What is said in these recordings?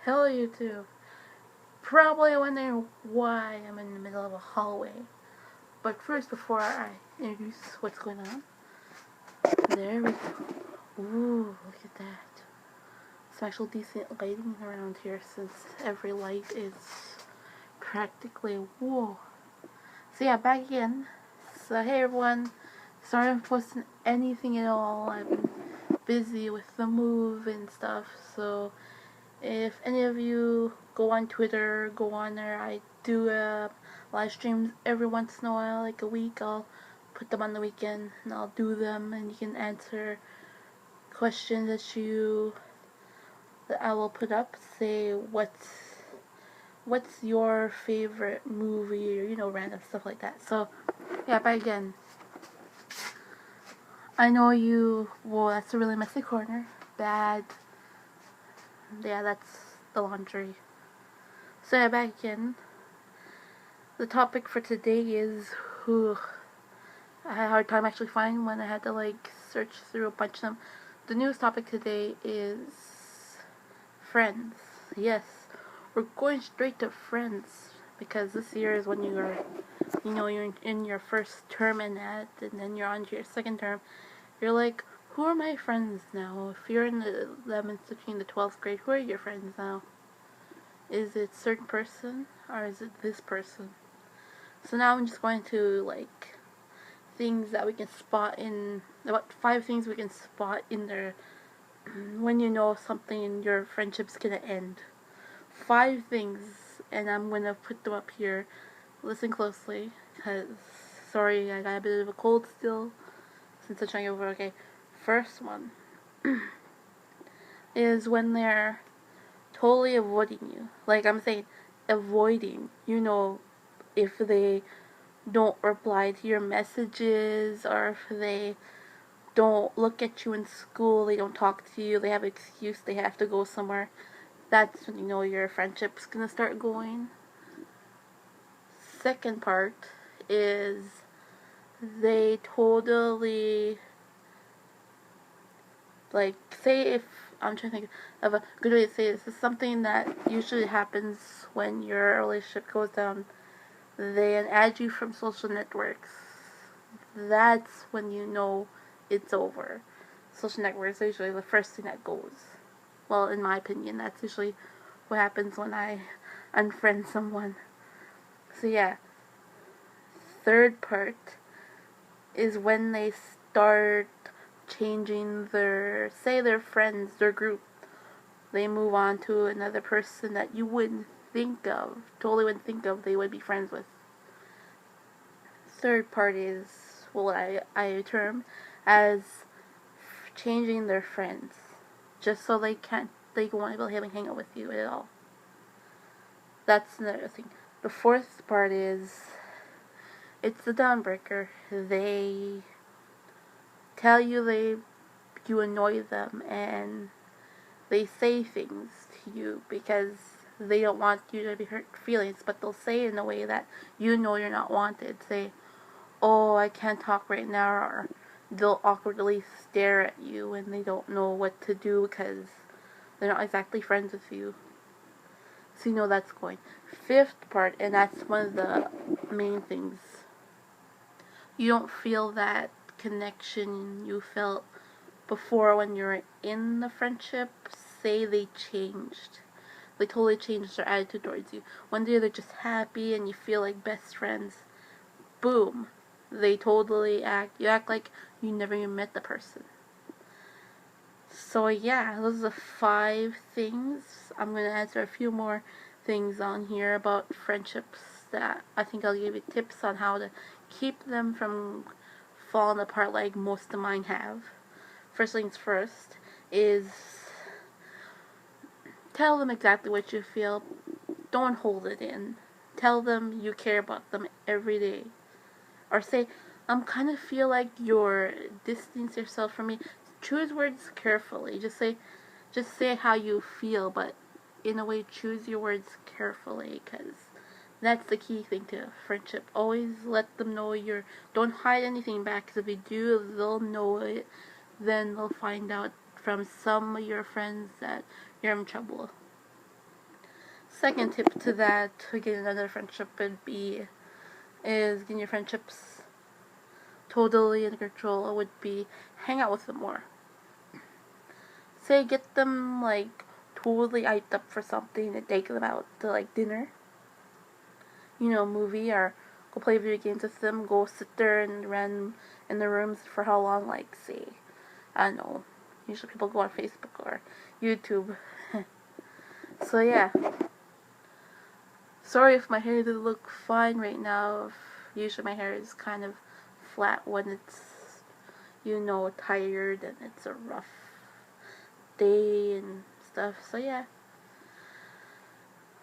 Hello YouTube. Probably wondering why I'm in the middle of a hallway. But first, before I introduce what's going on, there we go. Ooh, look at that. Some actual decent lighting around here since every light is practically, whoa. So yeah, back again. So hey everyone, sorry I'm posting anything at all. I've been busy with the move and stuff, so if any of you go on Twitter, go on there. I do live streams every once in a while, like a week. I'll put them on the weekend and I'll do them, and you can answer questions that I will put up. Say what's your favorite movie, or random stuff like that. So yeah, but again, I know you. Well, that's a really messy corner. Bad. Yeah, that's the laundry. So yeah, back again. The topic for today is who I had a hard time actually finding one. I had to search through a bunch of them. The newest topic today is Friends. Yes, we're going straight to Friends because this year is when you're in your first term in that, and then you're on to your second term. You're like, who are my friends now? If you're in the 11th, 13th, the 12th grade, who are your friends now? Is it a certain person or is it this person? So now I'm just going to things that we can spot in about 5 things we can spot in there when you know something in your friendship's gonna end. 5 things, and I'm gonna put them up here. Listen closely, cause sorry, I got a bit of a cold still since I'm trying over. Okay, first one is when they're totally avoiding you. Like I'm saying, avoiding. If they don't reply to your messages, or if they don't look at you in school, they don't talk to you, they have an excuse, they have to go somewhere, that's when you know your friendship's gonna start going. Second part is they totally, say if, I'm trying to think of a good way to say this. This is something that usually happens when your relationship goes down. They add you from social networks. That's when you know it's over. Social networks are usually the first thing that goes. Well, in my opinion, that's usually what happens when I unfriend someone. So yeah, third part is when they start changing their friends, their group. They move on to another person that you totally wouldn't think of they would be friends with. Third part is what I term as changing their friends, just so they won't be able to hang out with you at all. That's another thing. The fourth part is it's the downbreaker. They tell you you annoy them, and they say things to you because they don't want you to be hurt feelings, but they'll say it in a way that you're not wanted. Say, oh, I can't talk right now, or they'll awkwardly stare at you and they don't know what to do because they're not exactly friends with you. So you know that's going. Fifth part, and that's one of the main things. You don't feel that connection you felt before when you were in the friendship. Say they changed. They totally changed their attitude towards you. One day they're just happy and you feel like best friends. Boom. They totally you act like you never even met the person. So yeah, those are the 5 things. I'm going to answer a few more things on here about friendships that I think I'll give you tips on how to keep them from falling apart like most of mine have. First things first is tell them exactly what you feel. Don't hold it in. Tell them you care about them every day. Or say, kind of feel like you're distancing yourself from me. Choose words carefully. Just say how you feel, but in a way, choose your words carefully, because that's the key thing to friendship. Always let them know don't hide anything back, because if you do, they'll know it. Then they'll find out from some of your friends that you're in trouble. Second tip to that, to get another friendship is getting your friendships totally under control would be hang out with them more. Say get them like totally hyped up for something and take them out to like dinner, movie, or go play video games with them, go sit there and run in the rooms for how long, like say, I don't know, usually people go on Facebook or YouTube. So yeah. Sorry if my hair doesn't look fine right now. Usually my hair is kind of flat when it's, tired and it's a rough day and stuff. So yeah.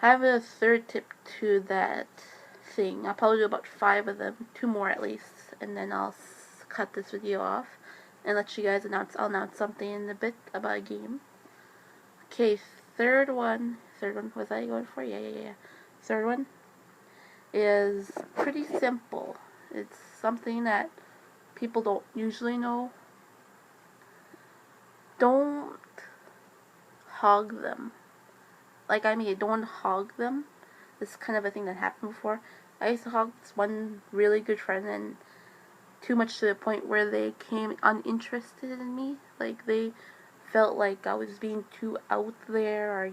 I have a third tip to that thing. I'll probably do about 5 of them, 2 more at least, and then I'll cut this video off and let you guys I'll announce something in a bit about a game. Okay, third one, was I going for? Yeah. Third one is pretty simple. It's something that people don't usually know. Don't hog them. Don't hog them. This is kind of a thing that happened before. I used to hog this one really good friend, and too much to the point where they became uninterested in me. Like, they felt like I was being too out there, or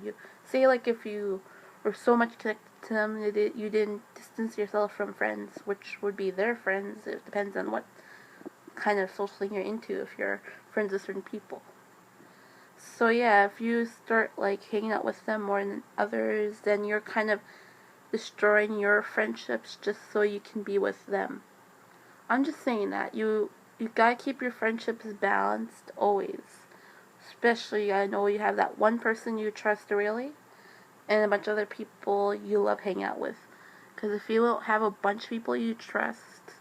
if you were so much connected to them, you didn't distance yourself from friends, which would be their friends. It depends on what kind of social thing you're into, if you're friends with certain people. So yeah, if you start like hanging out with them more than others, then you're kind of destroying your friendships just so you can be with them. I'm just saying that you gotta keep your friendships balanced always. Especially, I know you have that one person you trust really, and a bunch of other people you love hanging out with. Because if you don't have a bunch of people you trust,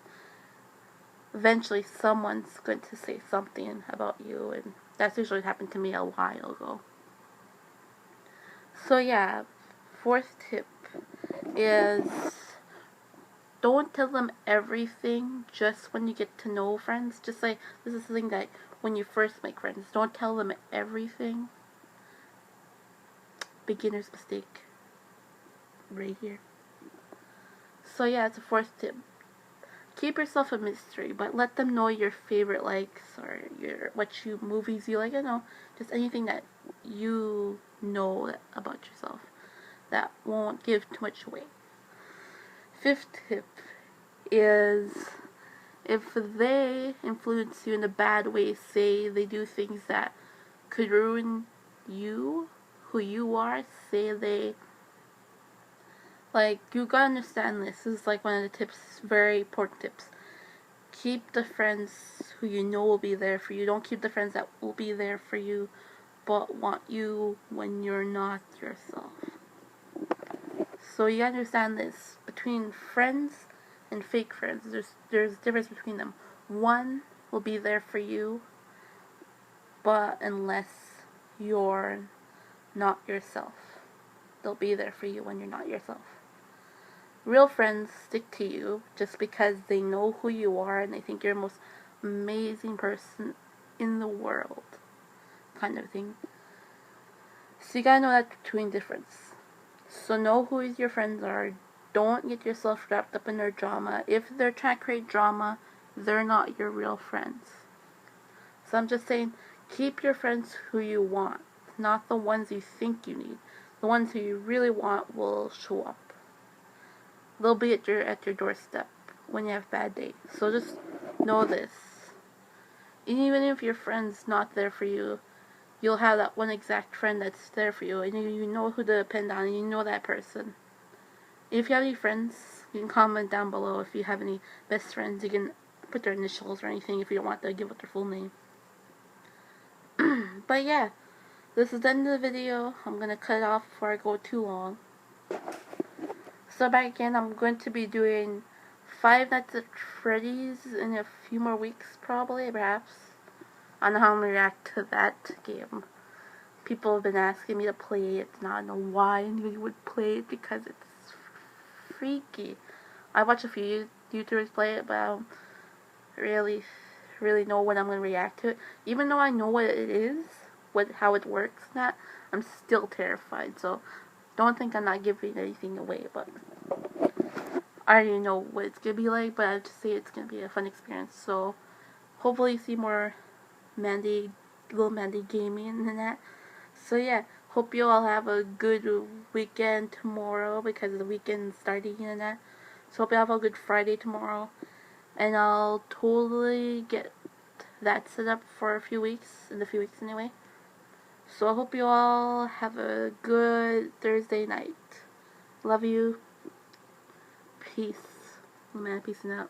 eventually someone's going to say something about you, and that's usually happened to me a while ago. So yeah, fourth tip is don't tell them everything just when you get to know friends. Just like, this is something that when you first make friends, don't tell them everything. Beginner's mistake right here. So yeah, it's a fourth tip. Keep yourself a mystery, but let them know your favorite likes or movies you like. Just anything that you know about yourself that won't give too much away. Fifth tip is, if they influence you in a bad way, say they do things that could ruin you, who you are, you gotta understand this. This is like one of the tips, very important tips. Keep the friends who you know will be there for you. Don't keep the friends that will be there for you but want you when you're not yourself. So you understand this. Between friends and fake friends, there's a difference between them. One will be there for you, but unless you're not yourself, they'll be there for you when you're not yourself. Real friends stick to you just because they know who you are and they think you're the most amazing person in the world, kind of thing. So you gotta know that between difference. So know who your friends are. Don't get yourself wrapped up in their drama. If they're trying to create drama, they're not your real friends. So I'm just saying, keep your friends who you want, not the ones you think you need. The ones who you really want will show up. They'll be at your doorstep when you have bad days. So just know this. Even if your friend's not there for you, you'll have that one exact friend that's there for you, and you know who to depend on, and you know that person. If you have any friends, you can comment down below. If you have any best friends, you can put their initials or anything if you don't want to give out their full name. But yeah, this is the end of the video. I'm going to cut it off before I go too long. So back again, I'm going to be doing Five Nights at Freddy's in a few more weeks, probably, perhaps. I don't know how I'm going to react to that game. People have been asking me to play it, and I don't know why anybody would play it, because it's freaky. I watch a few YouTubers play it, but I don't really know when I'm going to react to it. Even though I know what it is, how it works and that, I'm still terrified. So Don't think I'm not giving anything away, but I already know what it's gonna be like, but I just say it's gonna be a fun experience. So hopefully see more Mandy, little Mandy gaming and that. So yeah, hope you all have a good weekend tomorrow because the weekend's starting and that. So hope you have a good Friday tomorrow, and I'll totally get that set up for a few weeks, in a few weeks anyway. So I hope you all have a good Thursday night. Love you. Peace. Man, peacing out.